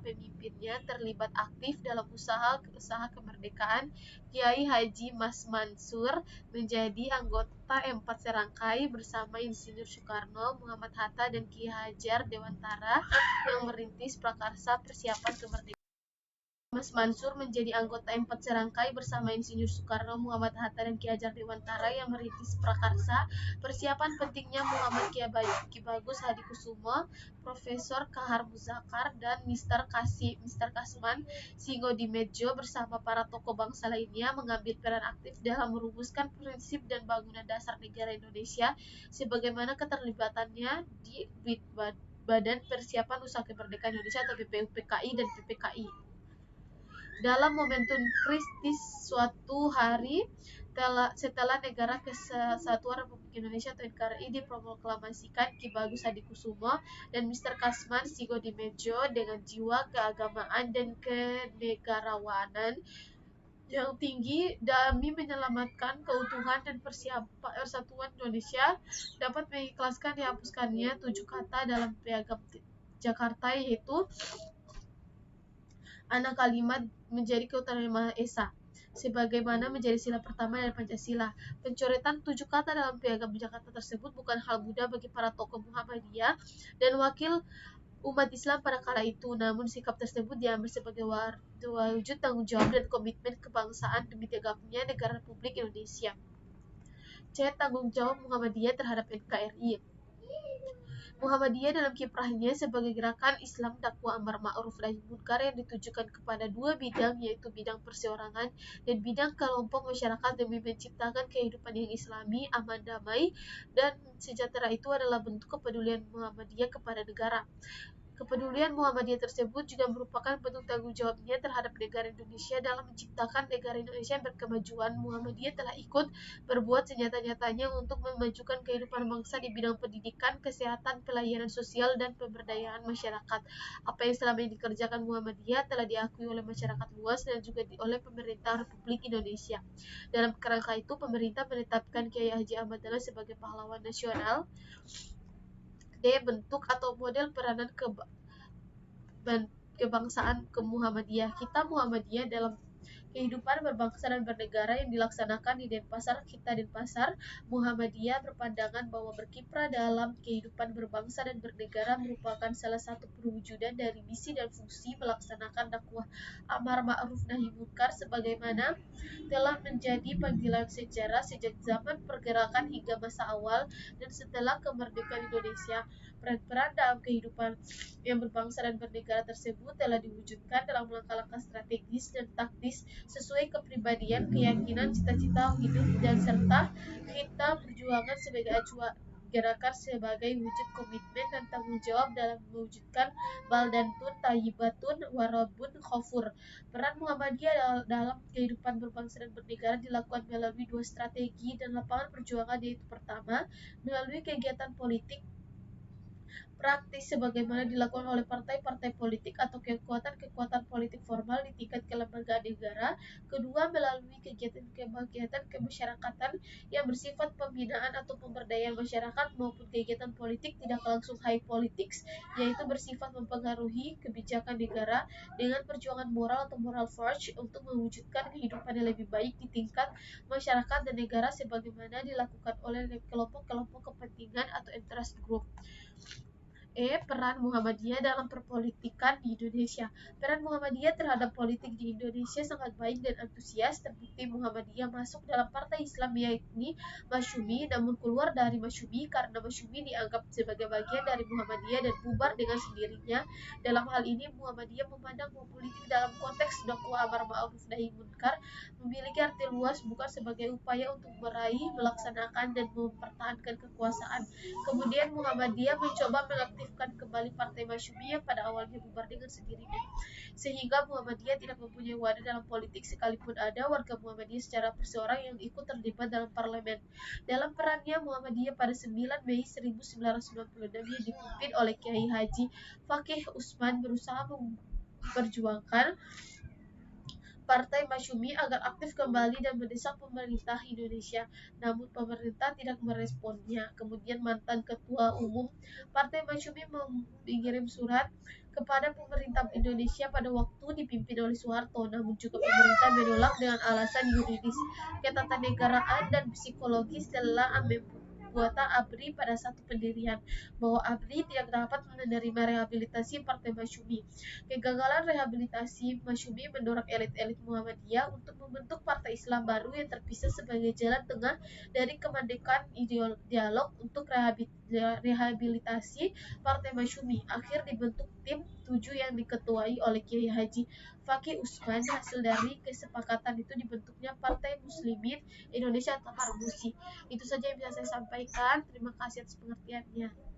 pemimpinnya terlibat aktif dalam usaha kemerdekaan, Kiai Haji Mas Mansur menjadi anggota M4 Serangkai bersama Insinyur Soekarno, Muhammad Hatta, dan Ki Hajar Dewantara yang merintis prakarsa persiapan kemerdekaan. Mas Mansur menjadi anggota M4 Serangkai bersama Insinyur Soekarno, Muhammad Hatta, dan Ki Hajar Dewantara yang merintis prakarsa persiapan pentingnya Muhammad Ki Bagus Hadikusumo, Profesor Kahar Muzakar, dan Mr. Kasman Singodimedjo bersama para tokoh bangsa lainnya mengambil peran aktif dalam merumuskan prinsip dan bangunan dasar negara Indonesia sebagaimana keterlibatannya di Badan Persiapan Usaha Kemerdekaan Indonesia atau BPUPKI dan PPKI. Dalam momentum kritis suatu hari setelah Negara Kesatuan Republik Indonesia atau NKRI diproklamasikan, Ki Bagus Hadikusumo dan Mr. Kasman Singodimedjo dengan jiwa keagamaan dan kenegarawanan yang tinggi demi menyelamatkan keutuhan dan persatuan Indonesia dapat mengikhlaskan dihapuskannya 7 kata dalam Piagam Jakarta, yaitu anak kalimat menjadi keutamaan Maha Esa, sebagaimana menjadi sila pertama dari Pancasila. Pencoretan 7 kata dalam Piagam Jakarta tersebut bukan hal mudah bagi para tokoh Muhammadiyah dan wakil umat Islam pada kala itu, namun sikap tersebut diambil sebagai wujud tanggung jawab dan komitmen kebangsaan demi tegaknya negara Republik Indonesia. C. Tanggung jawab Muhammadiyah terhadap NKRI. Muhammadiyah dalam kiprahnya sebagai gerakan Islam dakwah amar ma'ruf nahi munkar yang ditujukan kepada 2 bidang, yaitu bidang perseorangan dan bidang kelompok masyarakat demi menciptakan kehidupan yang islami, aman, damai, dan sejahtera, itu adalah bentuk kepedulian Muhammadiyah kepada negara. Kepedulian Muhammadiyah tersebut juga merupakan bentuk tanggung jawabnya terhadap negara Indonesia dalam menciptakan negara Indonesia yang berkemajuan. Muhammadiyah telah ikut berbuat senyata-nyatanya untuk memajukan kehidupan bangsa di bidang pendidikan, kesehatan, pelayanan sosial, dan pemberdayaan masyarakat. Apa yang selama ini dikerjakan Muhammadiyah telah diakui oleh masyarakat luas dan juga oleh pemerintah Republik Indonesia. Dalam kerangka itu, pemerintah menetapkan Kiai Haji Ahmad Dahlan sebagai pahlawan nasional. D. Bentuk atau model peranan kebangsaan Muhammadiyah. Kita Muhammadiyah dalam kehidupan berbangsa dan bernegara yang dilaksanakan di Denpasar. Kita Denpasar Muhammadiyah berpandangan bahwa berkiprah dalam kehidupan berbangsa dan bernegara merupakan salah satu perwujudan dari misi dan fungsi melaksanakan dakwah amar ma'ruf nahi munkar sebagaimana telah menjadi panggilan sejarah sejak zaman pergerakan hingga masa awal dan setelah kemerdekaan Indonesia. Peran-peran dalam kehidupan yang berbangsa dan bernegara tersebut telah diwujudkan dalam langkah-langkah strategis dan taktis sesuai kepribadian, keyakinan, cita-cita hidup, dan serta kita perjuangan sebagai gerakan sebagai wujud komitmen dan tanggung jawab dalam mewujudkan baldantun tayyibatun warabun khofur. Peran Muhammadiyah dalam kehidupan berbangsa dan bernegara dilakukan melalui 2 strategi dan lapangan perjuangan, yaitu pertama, melalui kegiatan politik praktis sebagaimana dilakukan oleh partai-partai politik atau kekuatan-kekuatan politik formal di tingkat kelembagaan negara. Kedua, melalui kegiatan kemasyarakatan yang bersifat pembinaan atau pemberdayaan masyarakat maupun kegiatan politik tidak langsung high politics, yaitu bersifat mempengaruhi kebijakan negara dengan perjuangan moral atau moral force untuk mewujudkan kehidupan yang lebih baik di tingkat masyarakat dan negara sebagaimana dilakukan oleh kelompok-kelompok kepentingan atau interest group. Peran Muhammadiyah dalam perpolitikan di Indonesia. Peran Muhammadiyah terhadap politik di Indonesia sangat baik dan antusias. Terbukti Muhammadiyah masuk dalam partai Islam yakni Masyumi, namun keluar dari Masyumi karena Masyumi dianggap sebagai bagian dari Muhammadiyah dan bubar dengan sendirinya. Dalam hal ini Muhammadiyah memandang bahwa politik dalam konteks dakwah amar ma'ruf nahi munkar memiliki arti luas, bukan sebagai upaya untuk meraih, melaksanakan, dan mempertahankan kekuasaan. Kemudian Muhammadiyah mencoba mengaktifkan kembali partai Masyumi yang pada awalnya bubar dengan sendirinya, sehingga Muhammadiyah tidak mempunyai wadah dalam politik sekalipun ada warga Muhammadiyah secara perseorang yang ikut terlibat dalam parlemen. Dalam perannya Muhammadiyah pada 9 Mei 1996 yang dipimpin oleh Kiai Haji Fakih Usman berusaha memperjuangkan Partai Masyumi agar aktif kembali dan mendesak pemerintah Indonesia, namun pemerintah tidak meresponnya. Kemudian mantan Ketua Umum Partai Masyumi mengirim surat kepada pemerintah Indonesia pada waktu dipimpin oleh Soeharto, namun juga pemerintah menolak dengan alasan yuridis, ketatanegaraan, dan psikologis telah membuat ABRI pada satu pendirian, bahwa ABRI tidak dapat menerima rehabilitasi Partai Masyumi. Kegagalan rehabilitasi Masyumi mendorong elit-elit Muhammadiyah untuk membentuk partai Islam baru yang terpisah sebagai jalan tengah dari kemerdekaan dialog untuk rehabilitasi Partai Masyumi. Akhir dibentuk tim 7 yang diketuai oleh Kiai Haji Fakih Usman. Hasil dari kesepakatan itu dibentuknya Partai Muslimin Indonesia atau PARMUSI. Itu saja yang bisa saya sampaikan. Terima kasih atas pengertiannya.